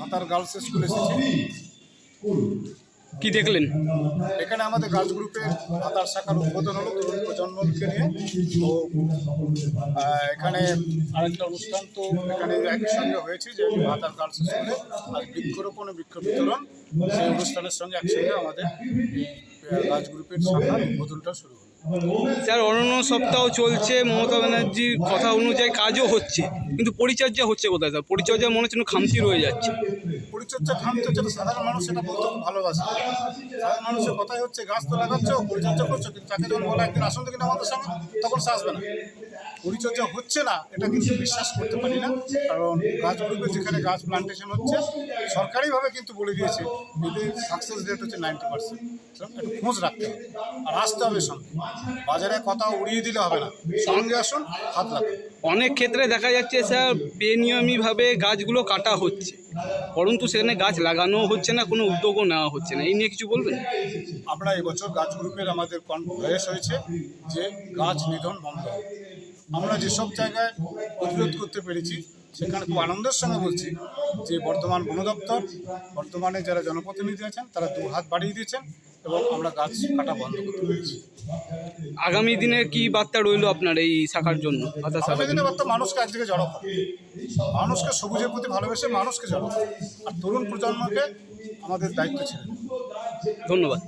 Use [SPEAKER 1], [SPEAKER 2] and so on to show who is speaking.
[SPEAKER 1] ভাতার girls school এসেছি।
[SPEAKER 2] কি দেখলেন?
[SPEAKER 1] এখানে আমাদের গার্লস গ্রুপের ভাতার শাখার উদ্বোধন হলো তরুণ প্রজন্মকে নিয়ে। তো এখানে আরেকটা অনুষ্ঠান তো এখানে একসঙ্গে হয়েছে, যে ভাতার গার্লস স্কুলে আজ বৃক্ষরোপণ ও বৃক্ষ বিতরণ, সেই অনুষ্ঠানের সঙ্গে একসঙ্গে আমাদের এই গার্লস গ্রুপের শাখার উদ্বোধনটা শুরু হলো।
[SPEAKER 2] স্যার, অরণ্য সপ্তাহ চলছে, মমতা ব্যানার্জির কথা অনুযায়ী কাজও হচ্ছে, কিন্তু পরিচর্যা হচ্ছে কোথায় স্যার? পরিচর্যা মনে হচ্ছে খামতি রয়ে যাচ্ছে।
[SPEAKER 1] পরিচর্যা খামতি হচ্ছে না, সাধারণ মানুষ সেটা বলতে খুব ভালোবাসে। সাধারণ মানুষের কথাই হচ্ছে গাছ তো লাগাচ্ছ, পরিচর্যা করছো, কিন্তু তাকে যখন বলা একদিন আসুন কিন্তু আমাদের সঙ্গে, তখন সে আসবে না। পরিচর্যা হচ্ছে না এটা কিন্তু বিশ্বাস করতে পারি না, কারণ গাছ গ্রুপে যেখানে গাছ প্লান্টেশন হচ্ছে সরকারিভাবে কিন্তু বলে দিয়েছে এদের সাকসেস রেট হচ্ছে 90%। একটু খোঁজ রাখতে হবে আর আসতে হবে সঙ্গে, বাজারে কথা উড়িয়ে দিলে হবে না, সঙ্গে আসুন, হাত লাগান।
[SPEAKER 2] অনেক ক্ষেত্রে দেখা যাচ্ছে স্যার বেনিয়মিতভাবে গাছগুলো কাটা হচ্ছে, পরন্তু সেখানে গাছ লাগানো হচ্ছে না, কোনো উদ্যোগও নেওয়া হচ্ছে না। এই নিয়ে কিছু বলবেন?
[SPEAKER 1] আমরা এবছর গাছ গ্রুপের আমাদের প্রয়াস হয়েছে যে গাছ নিধন বন্ধ হবে। আমরা যেসব জায়গায় প্রতিরোধ করতে পেরেছি সেখানে খুব আনন্দের সঙ্গে বলছি যে বর্তমান বন দপ্তর, বর্তমানে যারা জনপ্রতিনিধি আছেন তারা 2 হাত বাড়িয়ে দিয়েছেন এবং আমরা গাছ কাটা বন্ধ করতে পেরেছি।
[SPEAKER 2] আগামী দিনে কি বার্তা রইল আপনার এই শাখার জন্য?
[SPEAKER 1] আগামী দিনে বার্তা মানুষকে একদিকে জড়ো করা, মানুষকে সবুজের প্রতি ভালোবেসে মানুষকে জড়ো করা, আর তরুণ প্রজন্মকে আমাদের দায়িত্ব ছেড়ে দেওয়া।
[SPEAKER 2] ধন্যবাদ।